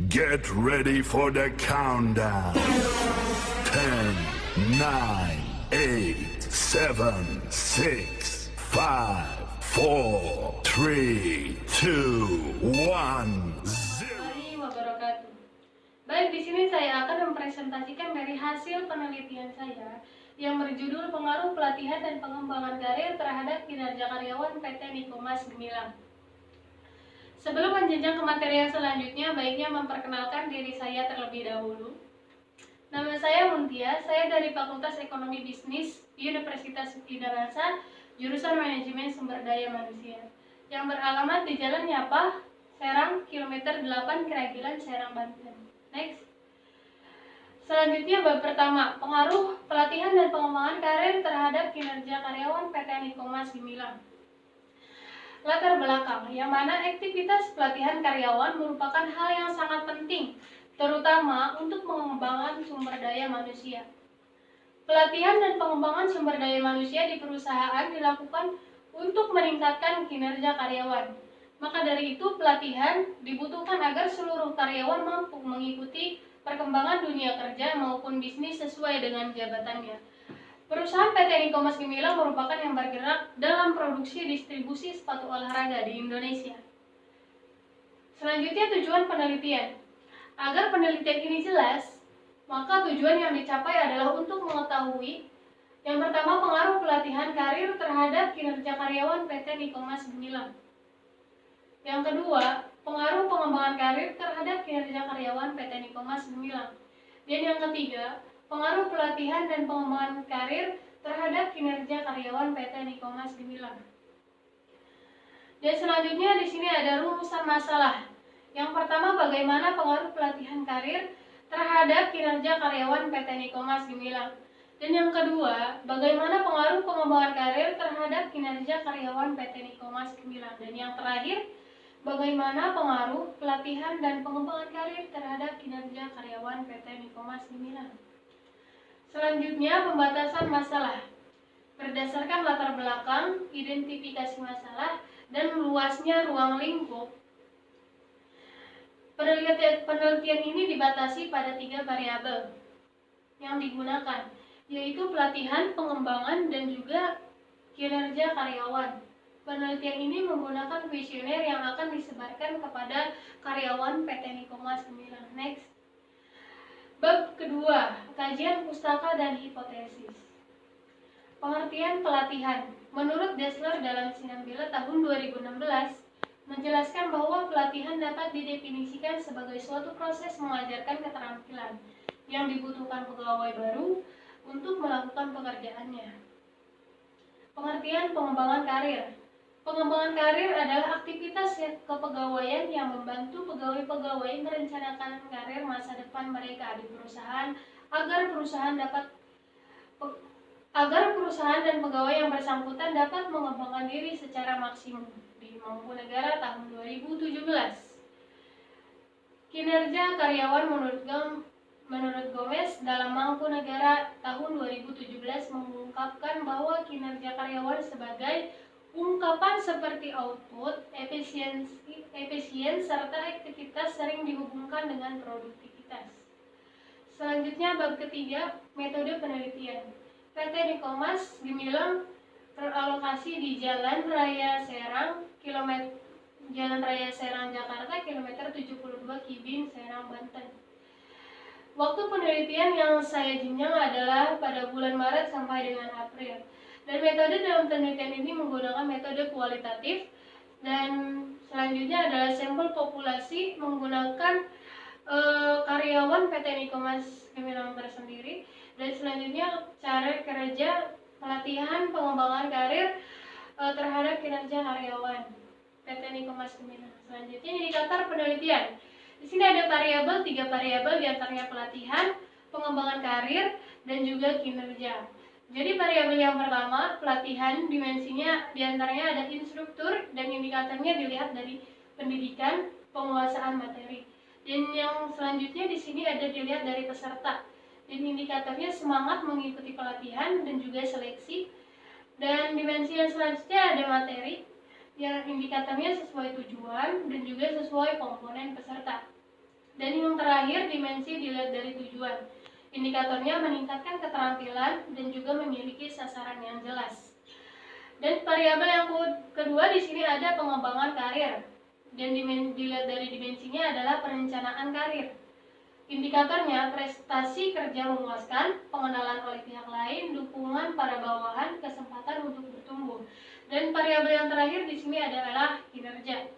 Get ready for the countdown. 10, 9, 8, 7, 6, 5, 4, 3, 2, 1, 0. Baik, di sini saya akan mempresentasikan dari hasil penelitian saya yang berjudul Pengaruh Pelatihan dan Pengembangan Karir Terhadap Kinerja Karyawan PT Nikomas Gemilang. Sebelum menjenjang ke materi yang selanjutnya, baiknya memperkenalkan diri saya terlebih dahulu. Nama saya Muntia, saya dari Fakultas Ekonomi Bisnis Universitas Indonesia, jurusan Manajemen Sumber Daya Manusia, yang beralamat di Jalan Nyapa, Serang, kilometer 8, Keragilan, Serang, Banten. Next. Selanjutnya bab pertama, pengaruh pelatihan dan pengembangan karir terhadap kinerja karyawan PT Nikomas Gemilang. Latar belakang, yang mana aktivitas pelatihan karyawan merupakan hal yang sangat penting, terutama untuk pengembangan sumber daya manusia. Pelatihan dan pengembangan sumber daya manusia di perusahaan dilakukan untuk meningkatkan kinerja karyawan. Maka dari itu, pelatihan dibutuhkan agar seluruh karyawan mampu mengikuti perkembangan dunia kerja maupun bisnis sesuai dengan jabatannya. Perusahaan PT Nikomas Gemilang merupakan yang bergerak dalam produksi distribusi sepatu olahraga di Indonesia. Selanjutnya tujuan penelitian. Agar penelitian ini jelas, maka tujuan yang dicapai adalah untuk mengetahui yang pertama, pengaruh pelatihan karir terhadap kinerja karyawan PT Nikomas Gemilang. Yang kedua, pengaruh pengembangan karir terhadap kinerja karyawan PT Nikomas Gemilang. Dan yang ketiga, pengaruh pelatihan dan pengembangan karir terhadap kinerja karyawan PT Nikomas Gemilang. Dan selanjutnya di sini ada rumusan masalah. Yang pertama, bagaimana pengaruh pelatihan karir terhadap kinerja karyawan PT Nikomas Gemilang. Dan yang kedua, bagaimana pengaruh pengembangan karir terhadap kinerja karyawan PT Nikomas Gemilang. Dan yang terakhir, bagaimana pengaruh pelatihan dan pengembangan karir terhadap kinerja karyawan PT Nikomas Gemilang. Selanjutnya, pembatasan masalah. Berdasarkan latar belakang, identifikasi masalah, dan luasnya ruang lingkup, penelitian ini dibatasi pada 3 variabel yang digunakan, yaitu pelatihan, pengembangan, dan juga kinerja karyawan. Penelitian ini menggunakan kuesioner yang akan disebarkan kepada karyawan PT Nikomas Gemilang. Next. Bab kedua, kajian pustaka dan hipotesis. Pengertian pelatihan. Menurut Dessler dalam Sinambela tahun 2016, menjelaskan bahwa pelatihan dapat didefinisikan sebagai suatu proses mengajarkan keterampilan yang dibutuhkan pegawai baru untuk melakukan pekerjaannya. Pengertian pengembangan karir. Pengembangan karir adalah aktivitas kepegawaian yang membantu pegawai-pegawai merencanakan karir masa depan mereka di perusahaan agar perusahaan dan pegawai yang bersangkutan dapat mengembangkan diri secara maksimum di Mangkunegara tahun 2017. Kinerja karyawan menurut Gomez dalam Mangkunegara tahun 2017 mengungkapkan bahwa kinerja karyawan sebagai ungkapan seperti output, efisien, serta aktivitas sering dihubungkan dengan produktivitas. Selanjutnya bab ketiga, metode penelitian. PT Nikomas Gemilang teralokasi di Jalan Raya Serang Jakarta, kilometer 72, Kibin, Serang, Banten. Waktu penelitian yang saya jenjang adalah pada bulan Maret sampai dengan April. Dan metode dalam penelitian ini menggunakan metode kualitatif, dan selanjutnya adalah sampel populasi menggunakan karyawan PT Nikomas Gemilang tersendiri, dan selanjutnya cara kerja pelatihan pengembangan karir terhadap kinerja karyawan PT Nikomas Gemilang. Selanjutnya indikator penelitian. Di sini ada 3 variabel diantaranya pelatihan, pengembangan karir, dan juga kinerja. Jadi variabel yang pertama, pelatihan, dimensinya diantaranya ada instruktur, dan indikatornya dilihat dari pendidikan, penguasaan materi. Dan yang selanjutnya di sini ada dilihat dari peserta, dan indikatornya semangat mengikuti pelatihan dan juga seleksi. Dan dimensi yang selanjutnya ada materi, yang indikatornya sesuai tujuan dan juga sesuai komponen peserta. Dan yang terakhir, dimensi dilihat dari tujuan. Indikatornya meningkatkan keterampilan dan juga memiliki sasaran yang jelas. Dan variabel yang kedua di sini ada pengembangan karir. Dan dilihat dari dimensinya adalah perencanaan karir. Indikatornya prestasi kerja memuaskan, pengenalan oleh pihak lain, dukungan para bawahan, kesempatan untuk bertumbuh. Dan variabel yang terakhir di sini adalah kinerja.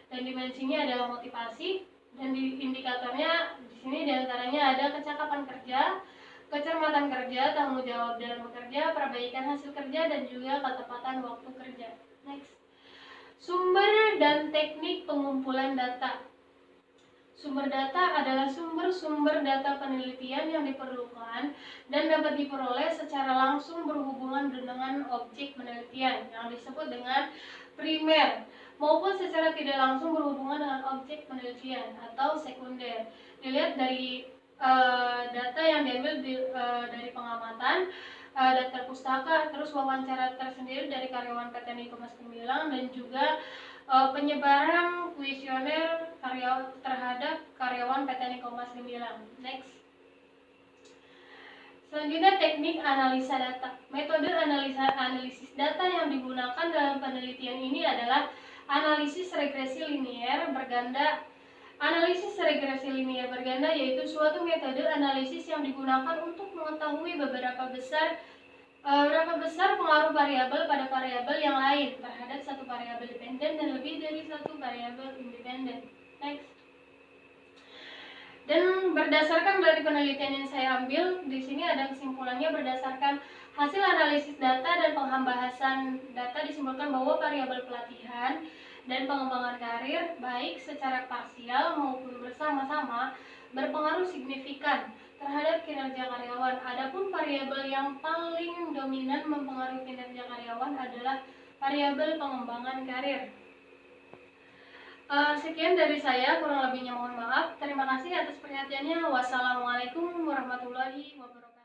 Dan dimensinya adalah motivasi. Dan indikatornya di sini diantaranya ada kecakapan kerja, kecermatan kerja, tanggung jawab dalam bekerja, perbaikan hasil kerja, dan juga ketepatan waktu kerja. Next. Sumber dan teknik pengumpulan data. Sumber data adalah sumber-sumber data penelitian yang diperlukan dan dapat diperoleh secara langsung berhubungan dengan objek penelitian yang disebut dengan primer, maupun secara tidak langsung berhubungan dengan objek penelitian atau sekunder. Dilihat dari data yang diambil dari pengamatan, daftar pustaka, terus wawancara tersendiri dari karyawan PT Niko Mas Gemilang, dan juga penyebaran kuesioner terhadap karyawan PT Niko Mas Gemilang. Next. Selanjutnya, teknik analisa data. Metode analisis data yang digunakan dalam penelitian ini adalah analisis regresi linear berganda. Analisis regresi linear berganda yaitu suatu metode analisis yang digunakan untuk mengetahui berapa besar pengaruh variabel pada variabel yang lain terhadap satu variabel dependen dan lebih dari satu variabel independen. Next. Dan berdasarkan dari penelitian yang saya ambil, di sini ada kesimpulannya berdasarkan hasil analisis data dan pembahasan data disimpulkan bahwa variabel pelatihan dan pengembangan karir baik secara parsial maupun bersama-sama berpengaruh signifikan terhadap kinerja karyawan. Adapun variabel yang paling dominan mempengaruhi kinerja karyawan adalah variabel pengembangan karir. Sekian dari saya, kurang lebihnya mohon maaf. Terima kasih atas perhatiannya. Wassalamualaikum warahmatullahi wabarakatuh.